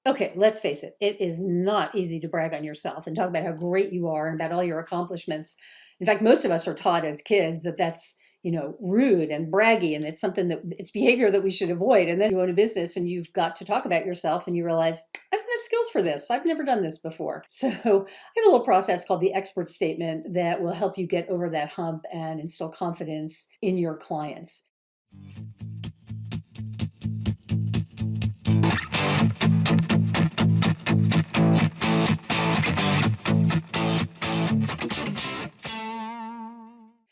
Okay, let's face it, it is not easy to brag on yourself and talk about how great you are and about all your accomplishments. In fact, most of us are taught as kids that that's, rude and braggy, and it's something that it's behavior that we should avoid. And then you own a business and you've got to talk about yourself and you realize, I don't have skills for this. I've never done this before. So I have a little process called the expert statement that will help you get over that hump and instill confidence in your clients.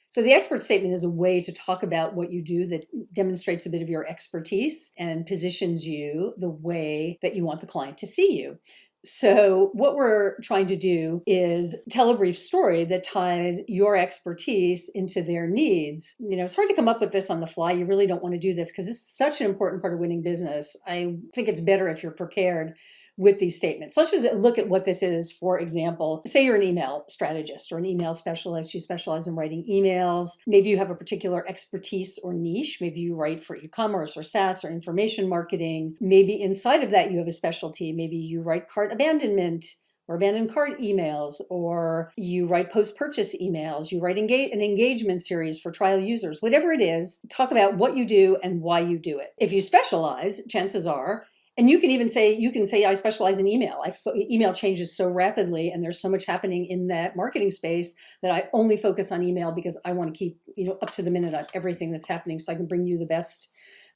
So the expert statement is a way to talk about what you do that demonstrates a bit of your expertise and positions you the way that you want the client to see you. So what we're trying to do is tell a brief story that ties your expertise into their needs. It's hard to come up with this on the fly. You really don't want to do this because this is such an important part of winning business. I think it's better if you're prepared with these statements. Let's just look at what this is. For example, say you're an email strategist or an email specialist. You specialize in writing emails. Maybe you have a particular expertise or niche. Maybe you write for e-commerce or SaaS or information marketing. Maybe inside of that you have a specialty. Maybe you write cart abandonment or abandoned cart emails, or you write post-purchase emails, you write an engagement series for trial users. Whatever it is, talk about what you do and why you do it. If you specialize, chances are, and you can say, I specialize in email. Email changes so rapidly and there's so much happening in that marketing space that I only focus on email because I want to keep, up to the minute on everything that's happening so I can bring you the best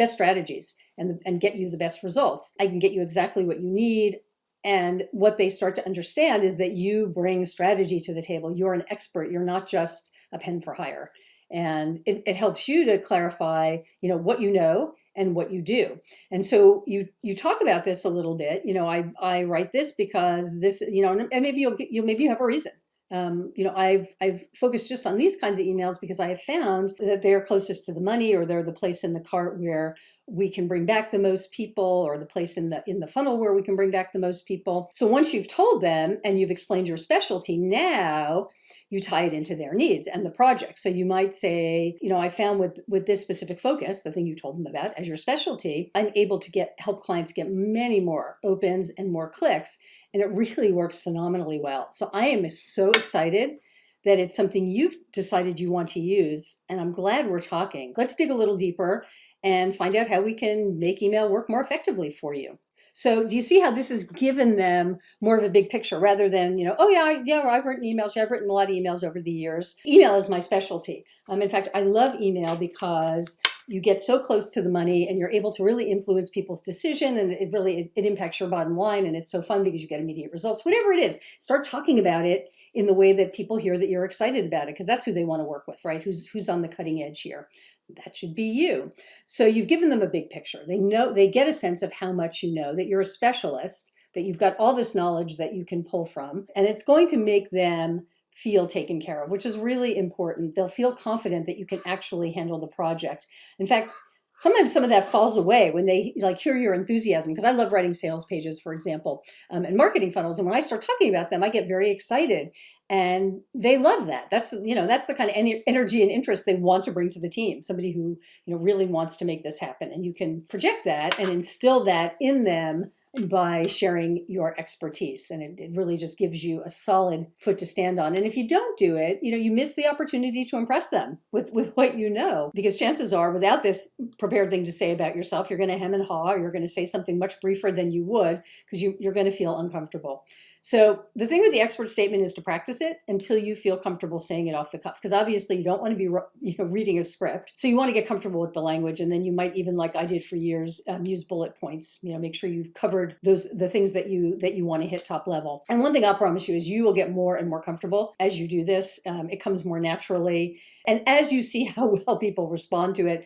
strategies and get you the best results. I can get you exactly what you need. And what they start to understand is that you bring strategy to the table. You're an expert. You're not just a pen for hire. And it helps you to clarify, what you know and what you do. And so you talk about this a little bit. I write this because this, and maybe maybe you have a reason. I've focused just on these kinds of emails because I have found that they're closest to the money, or they're the place in the cart where we can bring back the most people, or the place in the funnel where we can bring back the most people. So once you've told them and you've explained your specialty, now you tie it into their needs and the project. So you might say, I found with this specific focus, the thing you told them about as your specialty, I'm able to help clients get many more opens and more clicks. And it really works phenomenally well. So I am so excited that it's something you've decided you want to use. And I'm glad we're talking. Let's dig a little deeper and find out how we can make email work more effectively for you. So do you see how this has given them more of a big picture rather than, I've written emails. Yeah, I've written a lot of emails over the years. Email is my specialty. In fact, I love email because you get so close to the money and you're able to really influence people's decision, and it impacts your bottom line, and it's so fun because you get immediate results. Whatever it is, start talking about it in the way that people hear that you're excited about it, because that's who they want to work with, right? Who's on the cutting edge here. That should be you. So you've given them a big picture. They get a sense of how much you know, that you're a specialist, that you've got all this knowledge that you can pull from, and it's going to make them feel taken care of, which is really important. They'll feel confident that you can actually handle the project. In fact, sometimes some of that falls away when they hear your enthusiasm, because I love writing sales pages, for example, and marketing funnels. And when I start talking about them, I get very excited, and they love that. That's the kind of energy and interest they want to bring to the team. Somebody who really wants to make this happen, and you can project that and instill that in them by sharing your expertise. And it really just gives you a solid foot to stand on. And if you don't do it, you miss the opportunity to impress them with what you know, because chances are, without this prepared thing to say about yourself, you're going to hem and haw, or you're going to say something much briefer than you would, because you're going to feel uncomfortable. So the thing with the expert statement is to practice it until you feel comfortable saying it off the cuff, because obviously you don't want to be reading a script. So you want to get comfortable with the language, and then you might even, like I did for years, use bullet points. Make sure you've covered the things that you want to hit top level. And one thing I'll promise you is you will get more and more comfortable as you do this. It comes more naturally, and as you see how well people respond to it,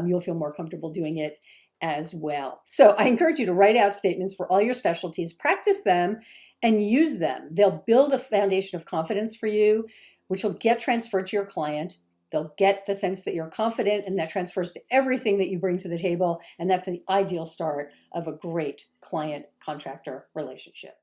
you'll feel more comfortable doing it as well. So I encourage you to write out statements for all your specialties, practice them, and use them. They'll build a foundation of confidence for you, which will get transferred to your client. They'll get the sense that you're confident, and that transfers to everything that you bring to the table. And that's an ideal start of a great client-contractor relationship.